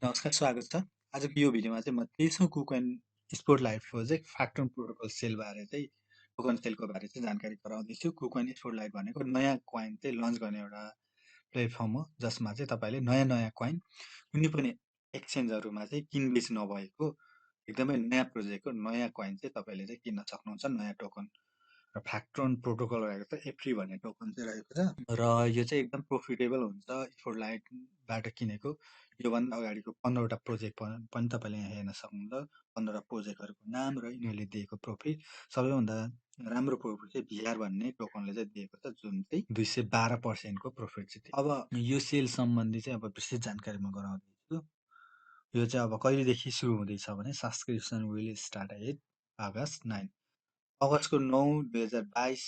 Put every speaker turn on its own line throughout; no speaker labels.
नमस्कार, स्वागत छ। आजको यो भिडियोमा चाहिँ म 23औं कुकोइन स्पोर्ट लाइटको चाहिँ फ्याक्टन प्रोटोकल सेलबारे चाहिँ टोकन सेलको बारे चाहिँ जानकारी गराउँदैछु। कुकोइन स्पोर्ट लाइट भनेको नयाँ कोइन चाहिँ लन्च गर्ने एउटा प्लेटफर्म हो, जसमा चाहिँ तपाईँले नयाँ कोइन कुनै पनि एक्सचेन्जहरूमा चाहिँ किनबेच नभएको एकदमै नयाँ प्रोजेक्टको नयाँ कोइन चाहिँ तपाईँले चाहिँ किन्न सक्नुहुन्छ, नयाँ टोकन। र फ्याक्ट्रोन प्रोटोकल रहेको छ, एफ्री भन्ने टोकन चाहिँ रहेको छ र यो चाहिँ एकदम प्रोफिटेबल हुन्छ स्पोर्ट लाइटबाट किनेको। योभन्दा अगाडिको 15वटा प्रोजेक्ट पनि तपाईँले यहाँ हेर्न सक्नुहुन्छ। 15वटा प्रोजेक्टहरूको नाम र यिनीहरूले दिएको प्रोफिट। सबैभन्दा राम्रो प्रोफिट चाहिँ भिआर भन्ने टोकनले चाहिँ दिएको छ, जुन चाहिँ 212% को प्रोफिट चाहिँ थियो। अब यो सेल सम्बन्धी चाहिँ अब विशेष जानकारी म गराउँदैछु। यो चाहिँ अब कहिलेदेखि सुरु हुँदैछ भने सब्सक्रिप्सन विल स्टार्ट एट अगस्त 9 अगस्तको 9 2022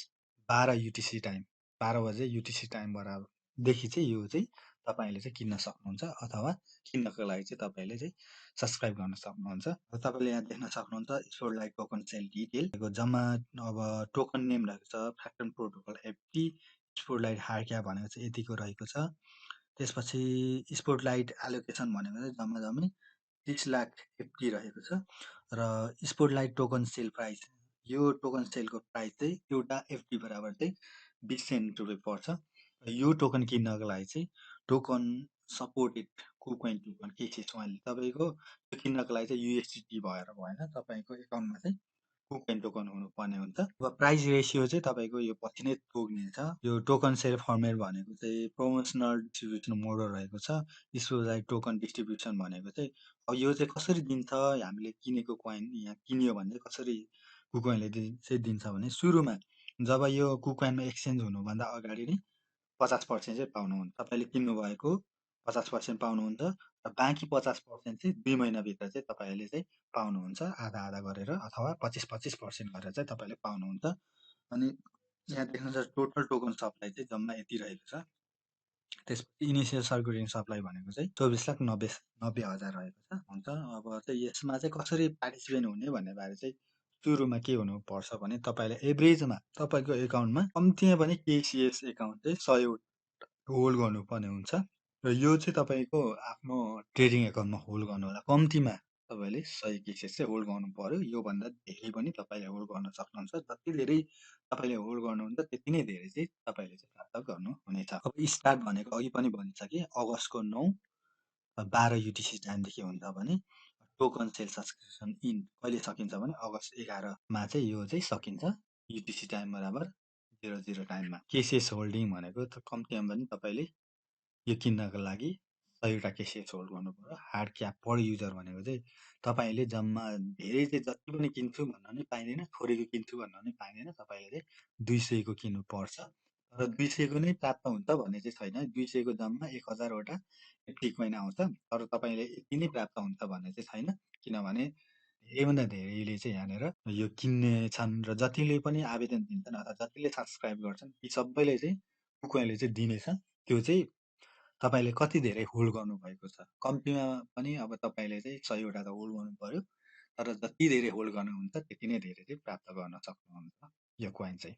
12 युटिसी टाइम 12 बजे युटिसी टाइम बराबरदेखि चाहिँ यो चाहिँ तपाईँले चाहिँ किन्न सक्नुहुन्छ, अथवा किन्नको लागि चाहिँ तपाईँले चाहिँ सब्सक्राइब गर्न सक्नुहुन्छ। तपाईँले यहाँ देख्न सक्नुहुन्छ sport light token sale detail जम्मा अब टोकन नेम रहेको छ फ्याक्टन protocol FT sport light hard cap भनेको चाहिँ यतिको रहेको छ। त्यसपछि स्पोर्ट लाइट एलोकेसन भनेको चाहिँ जम्मै 30 लाख एफटी रहेको छ र sport light token sale price यो टोकन सेलको प्राइस चाहिँ एउटा एफटी बराबर चाहिँ 20 सेन्ट रुपियाँ पर्छ। यो टोकन किन्नको लागि चाहिँ token supported KuCoin token cases उहाँले तपाईँको यो किन्नको लागि चाहिँ युएसडिटी भएर भएन, तपाईँको एकाउन्टमा चाहिँ कुकोइन टोकन हुनुपर्ने हुन्छ। अब प्राइस रेसियो चाहिँ तपाईँको यो पछि नै तोक्नेछ। यो टोकन सेल फर्मेट भनेको चाहिँ प्रमोसनल डिस्ट्रिब्युसन मोडल रहेको छ। स्पोर्ट लाइट टोकन डिस्ट्रिब्युसन भनेको चाहिँ अब यो चाहिँ कसरी दिन्छ, हामीले किनेको कोइन यहाँ किन्यो भने चाहिँ कसरी कुकोइनले चाहिँ दिन्छ भने सुरुमा जब यो कुकोइनमा एक्सचेन्ज हुनुभन्दा अगाडि नै 50% चाहिँ पाउनुहुन्छ। तपाईँले किन्नुभएको 50% पाउनुहुन्छ र बाँकी 50% चाहिँ 2 महिनाभित्र चाहिँ तपाईँले चाहिँ पाउनुहुन्छ, आधा आधा गरेर अथवा 25% गरेर चाहिँ तपाईँले पाउनुहुन्छ। अनि यहाँ देख्नुहुन्छ टोटल टोकन सप्लाई चाहिँ जम्मा यति रहेको छ। त्यसपछि इनिसियल सर्कुलेटिङ सप्लाई भनेको चाहिँ 24,90,000 रहेको छ हुन्छ। अब चाहिँ यसमा चाहिँ कसरी पार्टिसिपेन्ट हुने भन्ने बारे चाहिँ सुरुमा के हुनुपर्छ भने तपाईँले एभरेजमा तपाईँको एकाउन्टमा कम्तीमा पनि केसिएस एकाउन्ट चाहिँ 100 होल्ड गर्नुपर्ने हुन्छ र यो चाहिँ तपाईँको आफ्नो ट्रेडिङ एकाउन्टमा होल्ड गर्नु होला। कम्तीमा तपाईँले 100 केसेस चाहिँ होल्ड गर्नु पर्यो। योभन्दा धेरै पनि तपाईँले होल्ड गर्न सक्नुहुन्छ। जति धेरै तपाईँले होल्ड गर्नुहुन्छ त्यति नै धेरै चाहिँ तपाईँले चाहिँ प्राप्त गर्नुहुनेछ। अब स्टार्ट भनेको अघि पनि भनिसकेँ, अगस्तको 9 12 युटिसी टाइमदेखि हुन्छ भने टोकन सेल सब्सक्रिप्सन इन कहिले सकिन्छ भने अगस्त 11मा चाहिँ यो चाहिँ सकिन्छ युटिसी टाइम बराबर 00 टाइममा। केसिएस होल्डिङ भनेको कम्तीमा पनि तपाईँले यो किन्नको लागि 100वटा केसिएस होल्ड गर्नु पर्यो। हार्ड क्याप पर युजर भनेको चाहिँ तपाईँले जम्मा धेरै चाहिँ जति पनि किन्छु भन्न नै पाइँदैन, थोरैको किन्छु भन्न नै पाइँदैन। तपाईँले चाहिँ 200को किन्नुपर्छ र 200को नै प्राप्त हुन्छ भन्ने चाहिँ छैन। 200को जम्मा 1000वटा एफटी कोइन आउँछ, तर तपाईँले यति नै प्राप्त हुन्छ भन्ने चाहिँ छैन, किनभने धेरैभन्दा धेरैले चाहिँ यहाँनिर यो किन्ने छन् र जतिले पनि आवेदन दिन्छन् अथवा जतिले सब्सक्राइब गर्छन् ती सबैले चाहिँ कुकोइनले चाहिँ दिनेछ। त्यो चाहिँ तपाईँले कति धेरै होल्ड गर्नुभएको छ। कम्तीमा पनि अब तपाईँले चाहिँ 100वटा त होल्ड गर्नु पर्यो, तर जति धेरै होल्ड गर्नुहुन्छ त्यति नै धेरै चाहिँ प्राप्त गर्न सक्नुहुन्छ यो कोइन चाहिँ।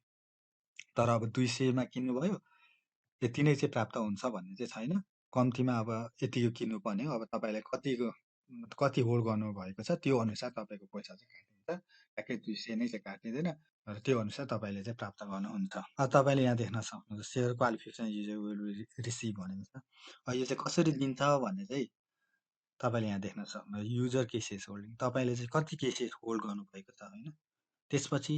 तर अब 200मा किन्नुभयो त्यति नै चाहिँ प्राप्त हुन्छ भन्ने चाहिँ छैन। कम्तीमा अब यतिको किन्नुपर्ने हो। अब तपाईँलाई कति होल्ड गर्नुभएको छ त्यो अनुसार तपाईँको पैसा चाहिँ काटिन्छ। ट्याक्कै 200 नै चाहिँ काटिँदैन र त्यो अनुसार तपाईँले चाहिँ प्राप्त गर्नुहुन्छ। अब तपाईँले यहाँ देख्न सक्नुहुन्छ share qualification user will receive भनेको छ। यो चाहिँ कसरी दिन्छ भने चाहिँ तपाईँले यहाँ देख्न सक्नुहुन्छ युजर केसेस होल्डिङ, तपाईँले चाहिँ कति केसेस होल्ड गर्नुभएको छ होइन। त्यसपछि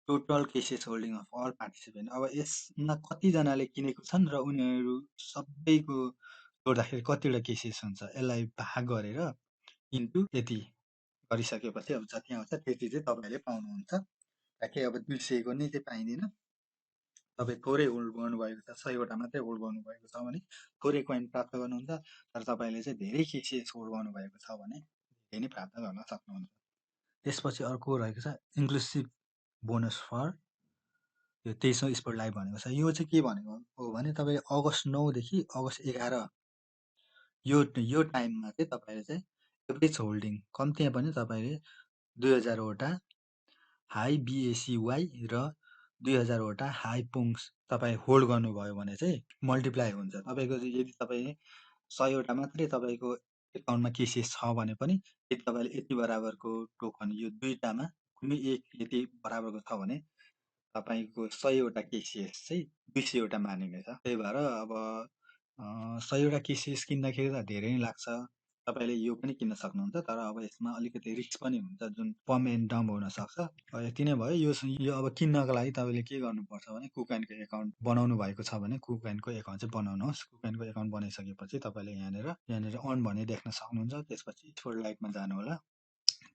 total cases holding of all participant, अब यसमा कतिजनाले किनेको छन् र उनीहरू सबैको जोड्दाखेरि कतिवटा केसेस हुन्छ, यसलाई भाग गरेर इन्टु यति गरिसकेपछि अब जति आउँछ त्यति चाहिँ तपाईँले पाउनुहुन्छ। ट्याक्कै अब 200को नै चाहिँ पाइँदैन। तपाईँ थोरै होल्ड गर्नुभएको छ, 100वटा मात्रै होल्ड गर्नुभएको छ भने थोरै कोइन प्राप्त गर्नुहुन्छ, तर तपाईँले चाहिँ धेरै केसेस होल्ड गर्नुभएको छ भने धेरै नै प्राप्त गर्न सक्नुहुन्छ। त्यसपछि अर्को रहेको छ इन्क्लुसिभ बोनस फर यो 23औं स्पोर्ट लाइभ भनेको छ। यो चाहिँ के भनेको हो भने तपाईँले अगस्त 9देखि अगस्त 11 यो टाइममा चाहिँ तपाईँले चाहिँ एभरेज होल्डिङ कम्तीमा पनि तपाईँले 2000वटा हाई बिएसिवाई र 2000वटा हाई पुङ्स तपाईँ होल्ड गर्नुभयो भने चाहिँ मल्टिप्लाई हुन्छ। तपाईँको यदि तपाईँ 100वटा मात्रै तपाईँको एकाउन्टमा केसिएस छ भने पनि यदि तपाईँले यति बराबरको टोकन यो दुईटामा कुनै एक यति बराबरको छ भने तपाईँको 100 वटा केसिएस चाहिँ 200 वटा मानिनेछ। त्यही भएर अब 100 वटा केसिएस किन्दाखेरि त धेरै नै लाग्छ। तपाईँले यो पनि किन्न सक्नुहुन्छ, तर अब यसमा अलिकति रिस्क पनि हुन्छ, जुन पम्प एन्ड डम्प हुनसक्छ। यति नै भयो। यो अब किन्नको लागि तपाईँले के गर्नुपर्छ भने कुकोइनको एकाउन्ट बनाउनु भएको छ भने कुकोइनको एकाउन्ट चाहिँ बनाउनुहोस्। कुकोइनको एकाउन्ट बनाइसकेपछि तपाईँले यहाँनिर अन भन्ने देख्न सक्नुहुन्छ। त्यसपछि स्पोर्ट लाइटमा जानु होला।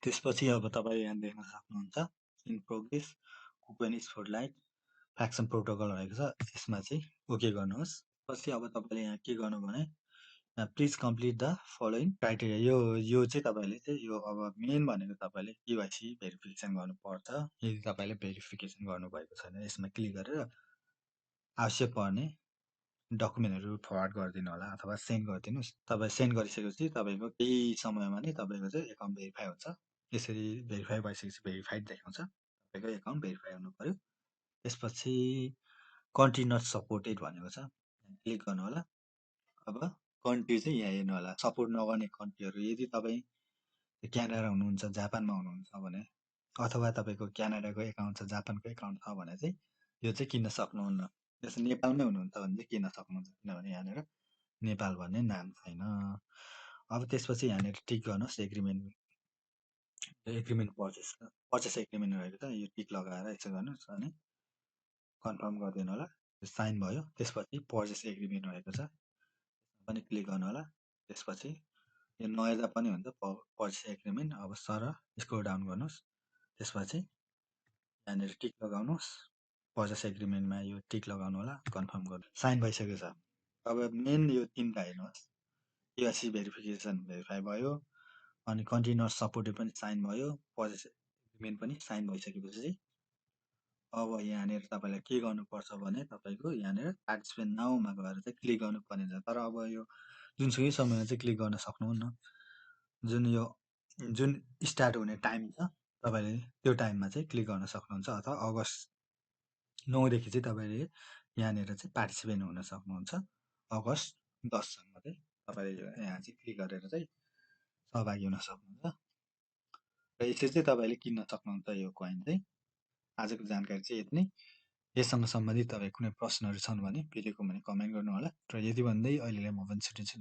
त्यसपछि अब तपाईँ यहाँ देख्न सक्नुहुन्छ in progress KuCoin sport light fraction protocol रहेको छ, यसमा चाहिँ ओके गर्नुहोस्। पछि अब तपाईँले यहाँ के गर्नु भने please complete the following criteria. यो चाहिँ तपाईँले चाहिँ यो अब मेन भनेको तपाईँले केवाइसी भेरिफिकेसन गर्नुपर्छ। यदि तपाईँले भेरिफिकेसन गर्नुभएको छैन यसमा क्लिक गरेर आवश्यक पर्ने डकुमेन्टहरू फरवार्ड गरिदिनु होला अथवा सेन्ड गरिदिनुहोस्। तपाईँ सेन्ड गरिसकेपछि तपाईँको केही समयमा नै तपाईँको चाहिँ एकाउन्ट भेरिफाई हुन्छ। यसरी भेरिफाई भइसकेपछि भेरिफाइड देखाउँछ, तपाईँको एकाउन्ट भेरिफाई हुनु पर्यो। त्यसपछि कन्ट्री नट सपोर्टेड भनेको छ, क्लिक गर्नु होला। अब कन्ट्री चाहिँ यहाँ हेर्नु होला, सपोर्ट नगर्ने कन्ट्रीहरू। यदि तपाईँ क्यानाडा हुनुहुन्छ, जापानमा हुनुहुन्छ भने अथवा तपाईँको क्यानाडाको एकाउन्ट छ, जापानको एकाउन्ट छ भने चाहिँ यो चाहिँ किन्न सक्नुहुन्न। जस्तो नेपालमै हुनुहुन्छ भने चाहिँ किन्न सक्नुहुन्छ, किनभने यहाँनिर नेपाल भन्ने नाम छैन। अब त्यसपछि यहाँनिर टिक गर्नुहोस् एग्रिमेन्ट पर्चेस एग्रिमेन्ट रहेको छ, यो टिक लगाएर यसो गर्नुहोस् अनि कन्फर्म गरिदिनु होला। साइन भयो। त्यसपछि पर्चेस एग्रिमेन्ट रहेको छ, पनि क्लिक गर्नु होला। त्यसपछि यो नहेर्दा पनि हुन्छ पर्चेस एग्रिमेन्ट। अब सर स्क्रोल डाउन गर्नुहोस्। त्यसपछि यहाँनिर टिक लगाउनुहोस्। पर्चेस एग्रिमेन्टमा यो टिक लगाउनु होला, कन्फर्म गर्नु। साइन भइसकेको छ। अब मेन यो तिनवटा हेर्नुहोस्, केवाइसी भेरिफिकेसन भेरिफाई भयो, अनि कन्ट्री नट सपोर्टेड पनि साइन भयो, पर्चेस एग्रिमेन्ट पनि साइन भइसकेपछि अब यहाँनिर तपाईँलाई के गर्नुपर्छ भने तपाईँको यहाँनिर पार्टिसिपेन्ट नाउमा गएर चाहिँ क्लिक गर्नुपर्ने हुन्छ। तर अब यो जुनसुकै समयमा चाहिँ क्लिक गर्न सक्नुहुन्न। जुन स्टार्ट हुने टाइम छ तपाईँले त्यो टाइममा चाहिँ क्लिक गर्न सक्नुहुन्छ, अथवा अगस्त 9 देखि चाहिँ तपाईँले यहाँनिर चाहिँ पार्टिसिपेन्ट हुन सक्नुहुन्छ। अगस्त 10 सम्म चाहिँ तपाईँले यहाँ चाहिँ क्लिक गरेर चाहिँ सहभागी हुन सक्नुहुन्छ र यसरी चाहिँ तपाईँले किन्न सक्नुहुन्छ यो कोइन चाहिँ। आजको जानकारी चाहिँ यति नै। यससँग सम्बन्धित तपाईँ कुनै प्रश्नहरू छन् भने भिडियोको भने कमेन्ट गर्नु होला। र यति भन्दै अहिलेलाई म पनि छुट्टिन्छु।